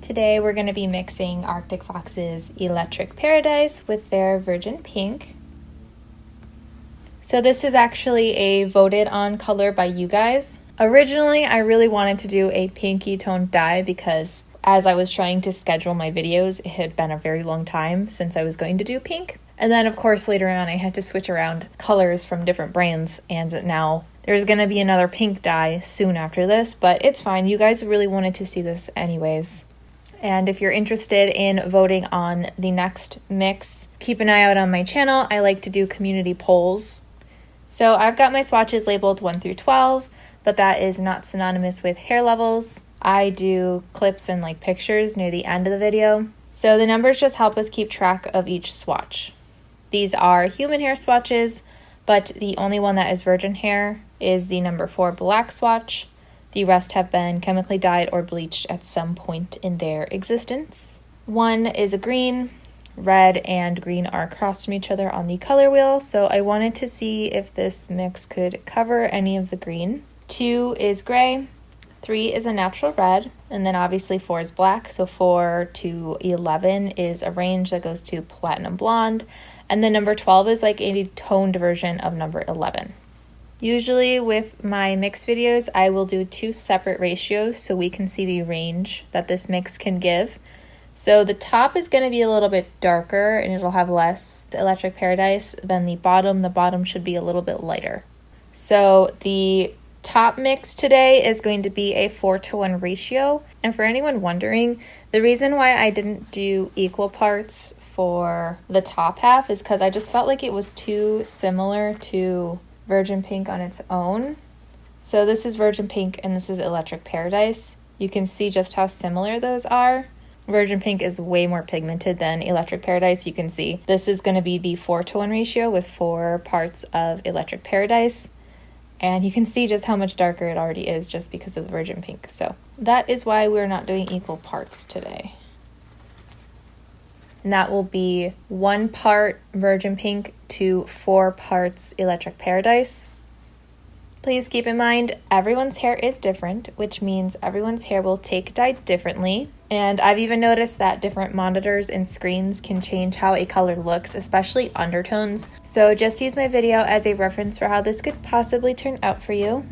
Today we're going to be mixing Arctic Fox's Electric Paradise with their Virgin Pink. So this is actually a voted on color by you guys. Originally, I really wanted to do a pinky toned dye because as I was trying to schedule my videos, it had been a very long time since I was going to do pink. And then of course later on I had to switch around colors from different brands, and now there's going to be another pink dye soon after this, but it's fine. You guys really wanted to see this anyways. And if you're interested in voting on the next mix, keep an eye out on my channel. I like to do community polls. So I've got my swatches labeled 1 through 12, but that is not synonymous with hair levels. I do clips and like pictures near the end of the video. So the numbers just help us keep track of each swatch. These are human hair swatches, but the only one that is virgin hair is the number 4 black swatch. The rest have been chemically dyed or bleached at some point in their existence. One is a green. Red and green are across from each other on the color wheel, so I wanted to see if this mix could cover any of the green. 2 is gray. 3 is a natural red, and then obviously 4 is black, so 4 to 11 is a range that goes to platinum blonde, and then number 12 is like a toned version of number 11. Usually with my mix videos, I will do 2 separate ratios so we can see the range that this mix can give. So the top is going to be a little bit darker and it'll have less Electric Paradise than the bottom. The bottom should be a little bit lighter. So the top mix today is going to be a 4-to-1 ratio. And for anyone wondering, the reason why I didn't do equal parts for the top half is because I just felt like it was too similar to Virgin Pink on its own. So this is Virgin Pink and this is Electric Paradise. You can see just how similar those are. Virgin Pink is way more pigmented than Electric Paradise. You can see this is going to be the 4-to-1 ratio with 4 parts of Electric Paradise. And you can see just how much darker it already is just because of the Virgin Pink. So that is why we're not doing equal parts today. And that will be 1 part Virgin Pink to 4 parts Electric Paradise. Please keep in mind, everyone's hair is different, which means everyone's hair will take dye differently. And I've even noticed that different monitors and screens can change how a color looks, especially undertones. So just use my video as a reference for how this could possibly turn out for you.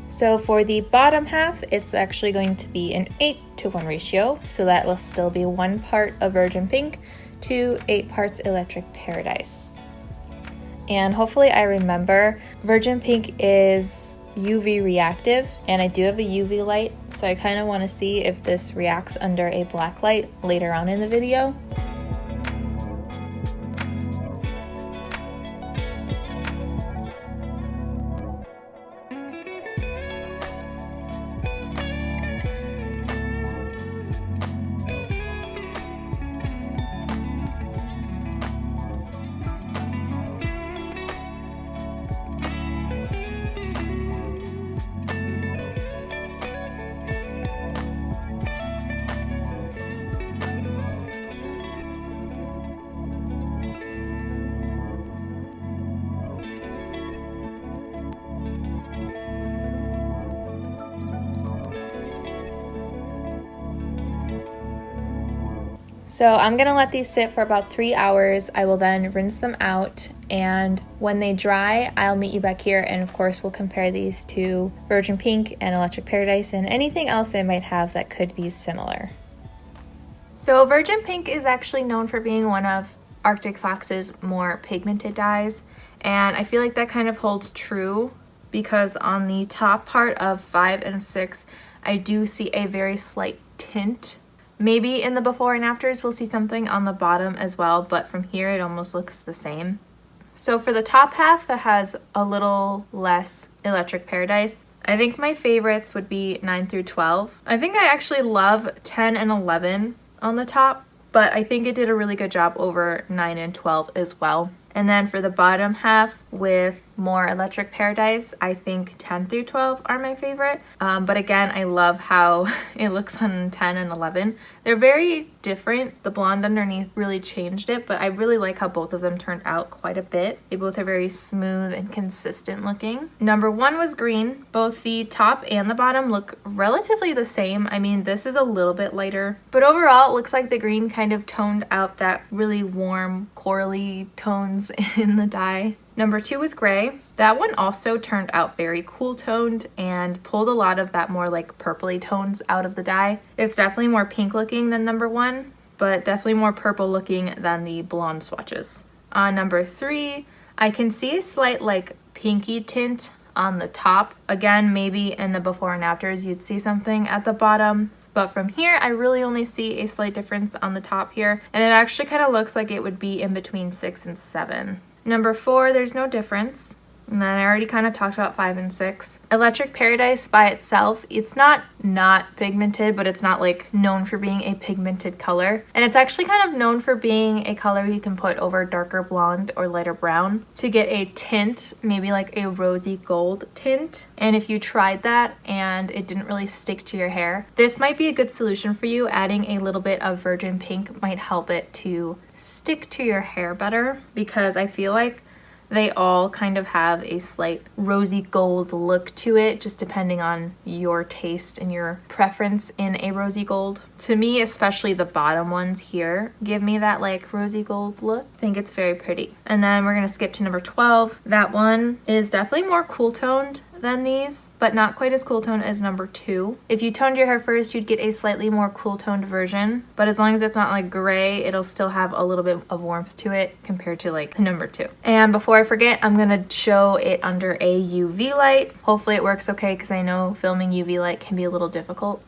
So for the bottom half, it's actually going to be an 8-to-1 ratio. So that will still be 1 part of Virgin Pink to 8 parts Electric Paradise. And hopefully I remember, Virgin Pink is UV reactive, and I do have a UV light. So I kind of want to see if this reacts under a black light later on in the video. So I'm gonna let these sit for about 3 hours. I will then rinse them out, and when they dry, I'll meet you back here, and of course we'll compare these to Virgin Pink and Electric Paradise and anything else I might have that could be similar. So Virgin Pink is actually known for being one of Arctic Fox's more pigmented dyes, and I feel like that kind of holds true because on the top part of 5 and 6, I do see a very slight tint. Maybe in the before and afters we'll see something on the bottom as well, but from here it almost looks the same. So for the top half that has a little less Electric Paradise, I think my favorites would be 9 through 12. I think I actually love 10 and 11 on the top, but I think it did a really good job over 9 and 12 as well. And then for the bottom half with more Electric Paradise, I think 10 through 12 are my favorite. But again, I love how it looks on 10 and 11. They're very different. The blonde underneath really changed it, but I really like how both of them turned out quite a bit. They both are very smooth and consistent looking. Number 1 was green. Both the top and the bottom look relatively the same. I mean, this is a little bit lighter, but overall it looks like the green kind of toned out that really warm corally tones in the dye. Number 2 was gray. That one also turned out very cool toned and pulled a lot of that more like purpley tones out of the dye. It's definitely more pink looking than number 1, but definitely more purple looking than the blonde swatches. On number 3, I can see a slight like pinky tint on the top. Again, maybe in the before and afters you'd see something at the bottom, but from here I really only see a slight difference on the top here, and it actually kind of looks like it would be in between 6 and 7. Number 4, there's no difference. And then I already kind of talked about 5 and 6. Electric Paradise by itself, it's not pigmented, but it's not like known for being a pigmented color. And it's actually kind of known for being a color you can put over darker blonde or lighter brown to get a tint, maybe like a rosy gold tint. And if you tried that and it didn't really stick to your hair, this might be a good solution for you. Adding a little bit of Virgin Pink might help it to stick to your hair better, because I feel like they all kind of have a slight rosy gold look to it, just depending on your taste and your preference in a rosy gold. To me, especially the bottom ones here give me that like rosy gold look. I think it's very pretty. And then we're gonna skip to number 12. That one is definitely more cool toned than these, but not quite as cool toned as number 2. If you toned your hair first, you'd get a slightly more cool toned version, but as long as it's not like gray, it'll still have a little bit of warmth to it compared to like number 2. And before I forget, I'm gonna show it under a UV light. Hopefully it works okay, because I know filming UV light can be a little difficult.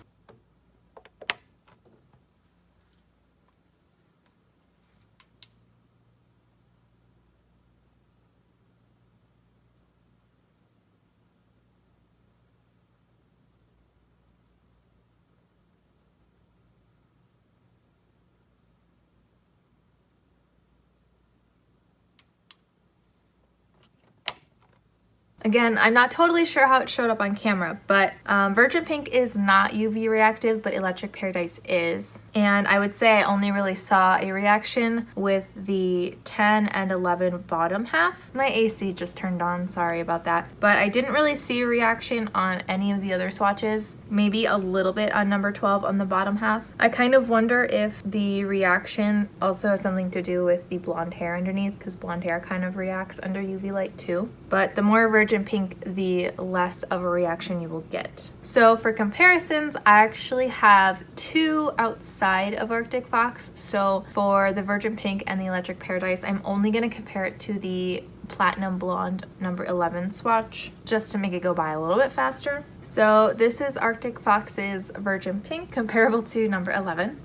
Again, I'm not totally sure how it showed up on camera, but Virgin Pink is not UV reactive, but Electric Paradise is. And I would say I only really saw a reaction with the 10 and 11 bottom half. My AC just turned on, sorry about that. But I didn't really see a reaction on any of the other swatches. Maybe a little bit on number 12 on the bottom half. I kind of wonder if the reaction also has something to do with the blonde hair underneath, because blonde hair kind of reacts under UV light too. But the more Virgin Pink, the less of a reaction you will get. So for comparisons, I actually have 2 outside of Arctic Fox. So for the Virgin Pink and the Electric Paradise, I'm only going to compare it to the Platinum Blonde number 11 swatch, just to make it go by a little bit faster. So this is Arctic Fox's Virgin Pink, comparable to number 11.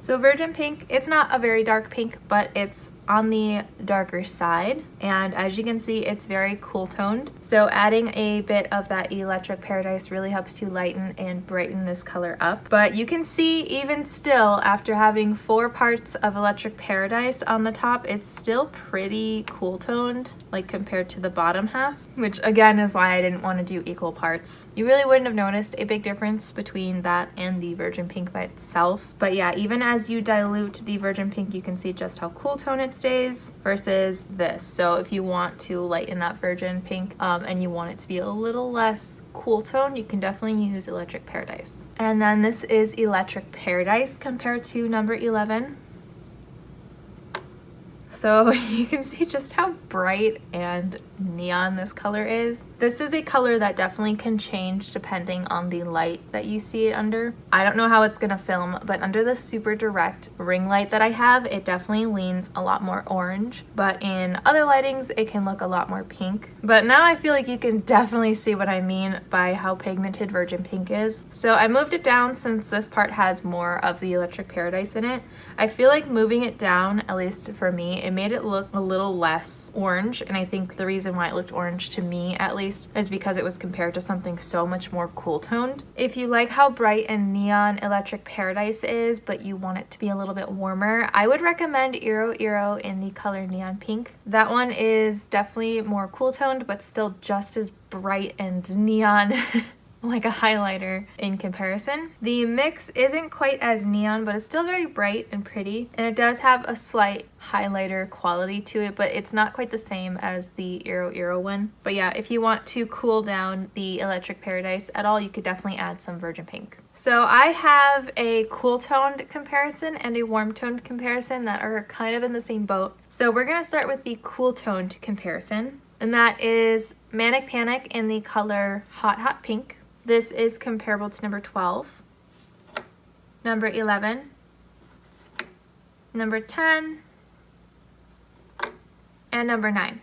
So Virgin Pink, it's not a very dark pink, but it's on the darker side, and as you can see, it's very cool toned. So adding a bit of that Electric Paradise really helps to lighten and brighten this color up. But you can see even still, after having 4 parts of Electric Paradise on the top, it's still pretty cool toned, like compared to the bottom half, which again is why I didn't want to do equal parts. You really wouldn't have noticed a big difference between that and the Virgin Pink by itself. But yeah, even as you dilute the Virgin Pink, you can see just how cool toned it stays versus this. So if you want to lighten up Virgin Pink and you want it to be a little less cool tone, you can definitely use Electric Paradise. And then this is Electric Paradise compared to number 11. So you can see just how bright and neon this color is. This is a color that definitely can change depending on the light that you see it under. I don't know how it's gonna film, but under the super direct ring light that I have, it definitely leans a lot more orange, but in other lightings, it can look a lot more pink. But now I feel like you can definitely see what I mean by how pigmented Virgin Pink is. So I moved it down since this part has more of the Electric Paradise in it. I feel like moving it down, at least for me, it made it look a little less orange, and I think the reason why it looked orange to me at least is because it was compared to something so much more cool toned. If you like how bright and neon Electric Paradise is, but you want it to be a little bit warmer, I would recommend Eero Eero in the color Neon Pink. That one is definitely more cool toned, but still just as bright and neon like a highlighter in comparison. The mix isn't quite as neon, but it's still very bright and pretty, and it does have a slight highlighter quality to it, but it's not quite the same as the Eero Eero one. But yeah, if you want to cool down the Electric Paradise at all, you could definitely add some Virgin Pink. So I have a cool toned comparison and a warm toned comparison that are kind of in the same boat. So we're gonna start with the cool toned comparison, and that is Manic Panic in the color Hot Hot Pink. This is comparable to number 12, number 11, number 10, and number 9.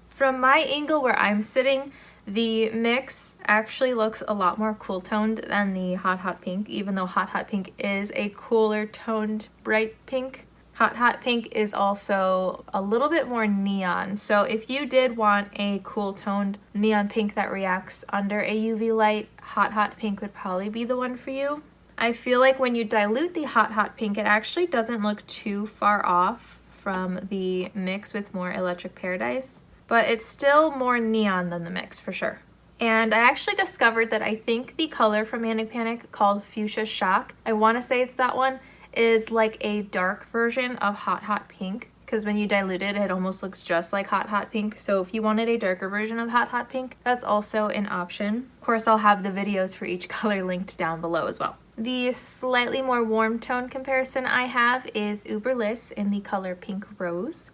From my angle where I'm sitting, the mix actually looks a lot more cool toned than the Hot Hot Pink, even though Hot Hot Pink is a cooler toned bright pink. Hot Hot Pink is also a little bit more neon, so if you did want a cool toned neon pink that reacts under a UV light, Hot Hot Pink would probably be the one for you. I feel like when you dilute the Hot Hot Pink, it actually doesn't look too far off from the mix with more Electric Paradise, but it's still more neon than the mix for sure. And I actually discovered that I think the color from Manic Panic called Fuchsia Shock, I want to say it's that one, is like a dark version of Hot Hot Pink, because when you dilute it, it almost looks just like Hot Hot Pink. So if you wanted a darker version of Hot Hot Pink, that's also an option. Of course, I'll have the videos for each color linked down below as well. The slightly more warm tone comparison I have is Uberliss in the color Pink Rose.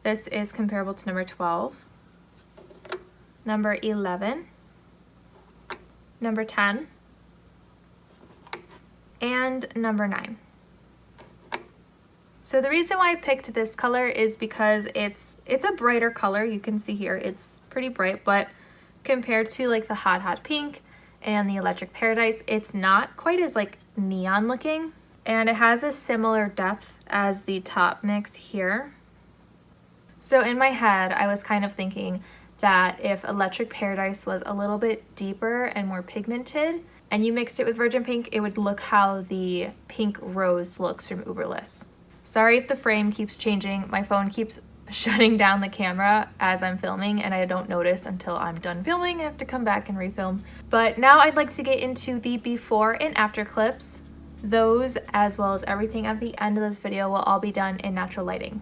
This is comparable to number 12, number 11, number 10, and number 9. So the reason why I picked this color is because it's a brighter color. You can see here it's pretty bright, but compared to like the Hot Hot Pink and the Electric Paradise, it's not quite as like neon looking, and it has a similar depth as the top mix here. So in my head, I was kind of thinking that if Electric Paradise was a little bit deeper and more pigmented, and you mixed it with Virgin Pink, it would look how the Pink Rose looks from Uberliss. Sorry if the frame keeps changing. My phone keeps shutting down the camera as I'm filming, and I don't notice until I'm done filming. I have to come back and refilm. But now I'd like to get into the before and after clips. Those, as well as everything at the end of this video, will all be done in natural lighting.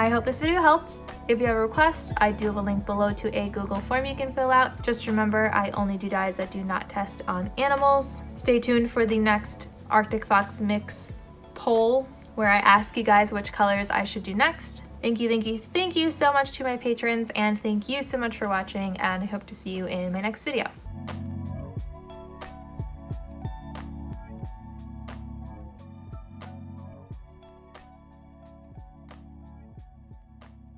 I hope this video helped. If you have a request, I do have a link below to a Google form you can fill out. Just remember, I only do dyes that do not test on animals. Stay tuned for the next Arctic Fox Mix poll, where I ask you guys which colors I should do next. Thank you so much to my patrons, and thank you so much for watching, and I hope to see you in my next video.